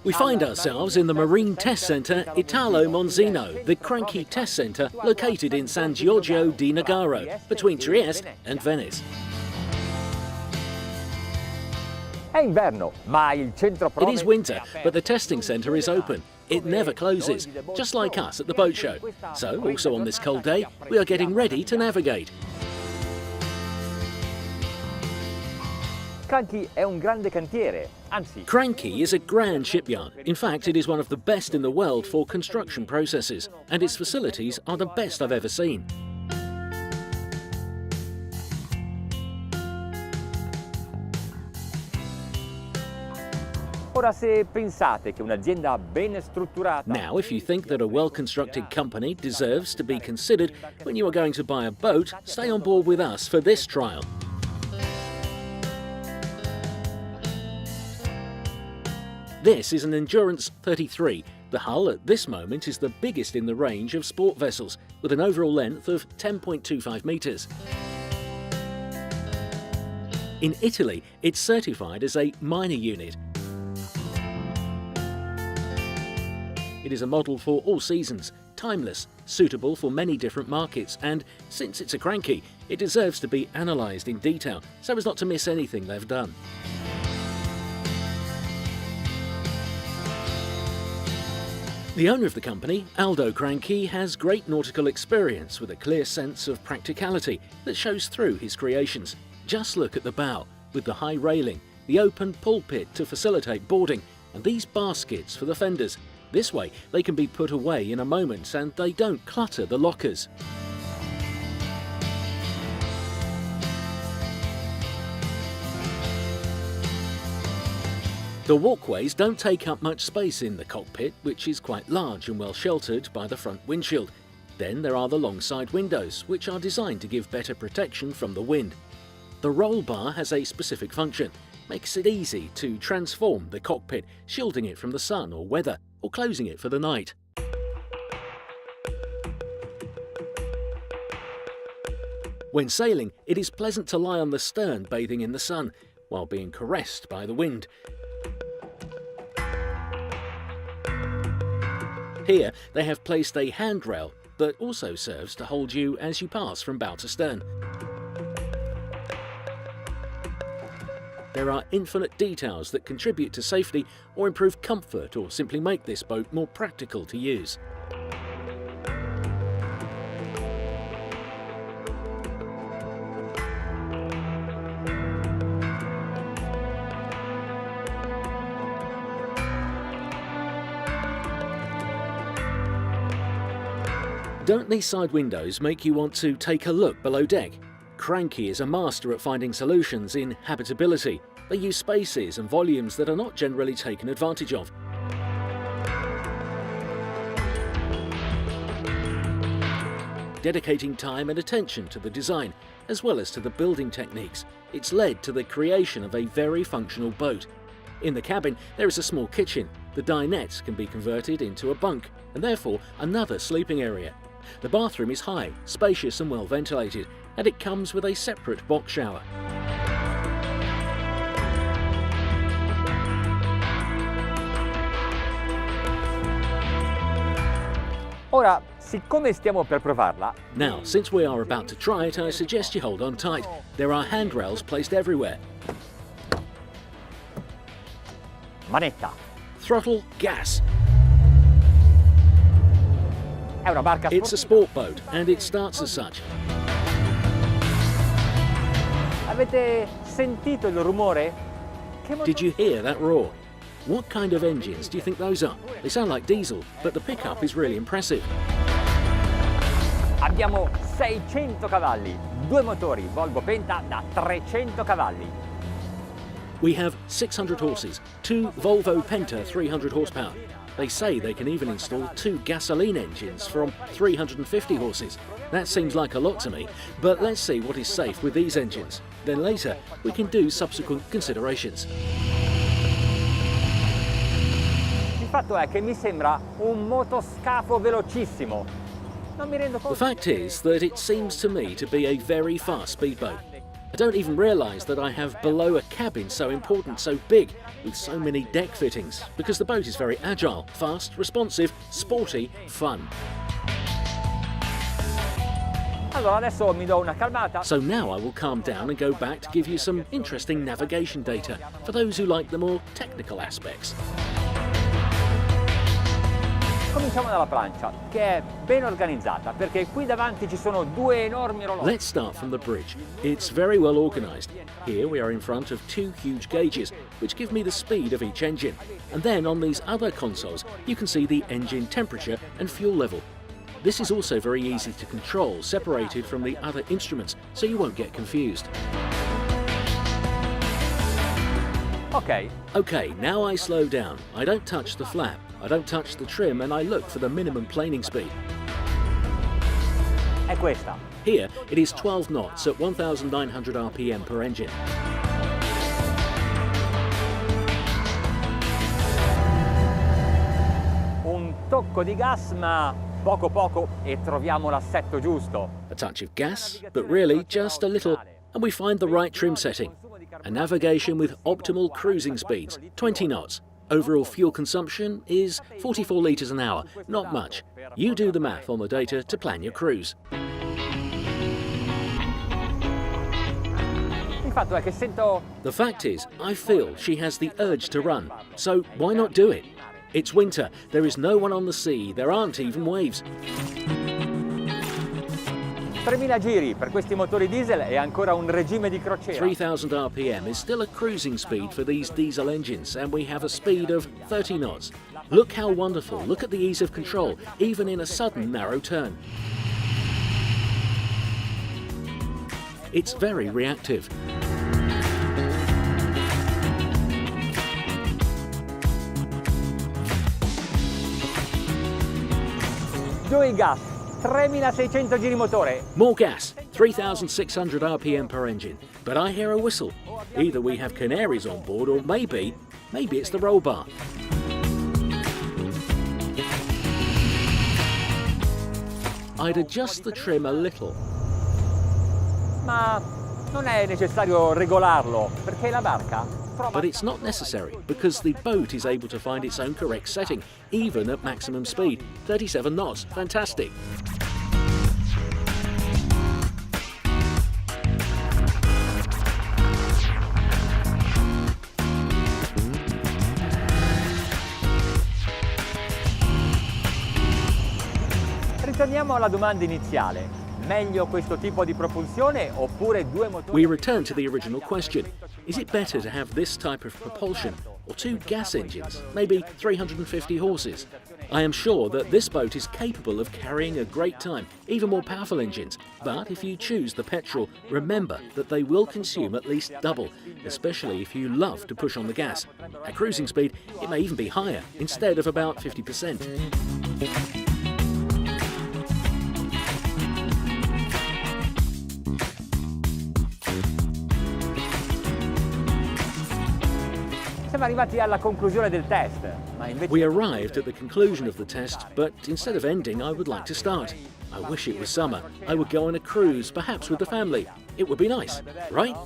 We find ourselves in the Marine Test Centre Italo Monzino, the Cranchi Test Centre located in San Giorgio di Nogaro, between Trieste and Venice. It is winter, but the testing centre is open. It never closes, just like us at the boat show. So, also on this cold day, we are getting ready to navigate. Cranchi is a grand shipyard. In fact, it is one of the best in the world for construction processes, and its facilities are the best I've ever seen. Now, if you think that a well-constructed company deserves to be considered when you are going to buy a boat, stay on board with us for this trial. This is an Endurance 33. The hull at this moment is the biggest in the range of sport vessels, with an overall length of 10.25 metres. In Italy, it's certified as a minor unit. It is a model for all seasons, timeless, suitable for many different markets, and since it's a Cranchi, it deserves to be analysed in detail so as not to miss anything they've done. The owner of the company, Aldo Cranchi, has great nautical experience with a clear sense of practicality that shows through his creations. Just look at the bow, with the high railing, the open pulpit to facilitate boarding, and these baskets for the fenders. This way they can be put away in a moment and they don't clutter the lockers. The walkways don't take up much space in the cockpit, which is quite large and well sheltered by the front windshield. Then there are the long side windows, which are designed to give better protection from the wind. The roll bar has a specific function, makes it easy to transform the cockpit, shielding it from the sun or weather, or closing it for the night. When sailing, it is pleasant to lie on the stern bathing in the sun, while being caressed by the wind. Here they have placed a handrail that also serves to hold you as you pass from bow to stern. There are infinite details that contribute to safety or improve comfort or simply make this boat more practical to use. Don't these side windows make you want to take a look below deck? Cranchi is a master at finding solutions in habitability. They use spaces and volumes that are not generally taken advantage of. Dedicating time and attention to the design, as well as to the building techniques, it's led to the creation of a very functional boat. In the cabin, there is a small kitchen. The dinette can be converted into a bunk, and therefore another sleeping area. The bathroom is high, spacious and well ventilated, and it comes with a separate box shower. Now, since we are about to try it, I suggest you hold on tight. There are handrails placed everywhere. Manetta. Throttle, gas. It's a sport boat, and it starts as such. Did you hear that roar? What kind of engines do you think those are? They sound like diesel, but the pickup is really impressive. Abbiamo 600 cavalli, due motori Volvo Penta da 300 cavalli. We have 600 horses, two Volvo Penta 300 horsepower. They say they can even install two gasoline engines from 350 horses. That seems like a lot to me, but let's see what is safe with these engines. Then later, we can do subsequent considerations. Il fatto è che mi sembra un motoscafo velocissimo. Non mi rendo conto. The fact is that it seems to me to be a very fast speedboat. I don't even realise that I have below a cabin so important, so big, with so many deck fittings, because the boat is very agile, fast, responsive, sporty, fun. Allora adesso mi do una calmata. So now I will calm down and go back to give you some interesting navigation data for those who like the more technical aspects. Cominciamo dalla plancia, che è ben organizzata, perché qui davanti ci sono due enormi orologi. Let's start from the bridge. It's very well organised. Here we are in front of two huge gauges, which give me the speed of each engine. And then on these other consoles, you can see the engine temperature and fuel level. This is also very easy to control, separated from the other instruments, so you won't get confused. Okay, now I slow down. I don't touch the flap, I don't touch the trim, and I look for the minimum planing speed. È questa. Here, it is 12 knots at 1,900 RPM per engine. Un tocco di gas, ma poco poco e troviamo l'assetto giusto. A touch of gas, but really just a little, and we find the right trim setting. A navigation with optimal cruising speeds, 20 knots. Overall fuel consumption is 44 litres an hour, not much. You do the math on the data to plan your cruise. Il fatto è che sento. The fact is, I feel she has the urge to run, so why not do it? It's winter, there is no one on the sea, there aren't even waves. 3.000 giri per questi motori diesel è ancora un regime di crociera. 3,000 RPM is still a cruising speed for these diesel engines, and we have a speed of 30 knots. Look how wonderful, look at the ease of control, even in a sudden narrow turn. It's very reactive. Giù il gas, 3.600 giri motore. More gas, 3,600 RPM per engine. But I hear a whistle. Either we have canaries on board, or maybe it's the roll bar. I'd adjust the trim a little. Ma non è necessario regolarlo, perché la barca trova. But it's not necessary, because the boat is able to find its own correct setting, even at maximum speed, 37 knots. Fantastic. Ritorniamo alla domanda iniziale. Meglio questo tipo di propulsione oppure due motori? We return to the original question. Is it better to have this type of propulsion or two gas engines, maybe 350 horses? I am sure that this boat is capable of carrying a great time, even more powerful engines. But if you choose the petrol, remember that they will consume at least double, especially if you love to push on the gas. At cruising speed, it may even be higher, instead of about 50%. Siamo arrivati alla conclusione del test, ma invece. We arrived at the conclusion of the test, but instead of ending, I would like to start. I wish it was summer. I would go on a cruise, perhaps with the family. It would be nice, right?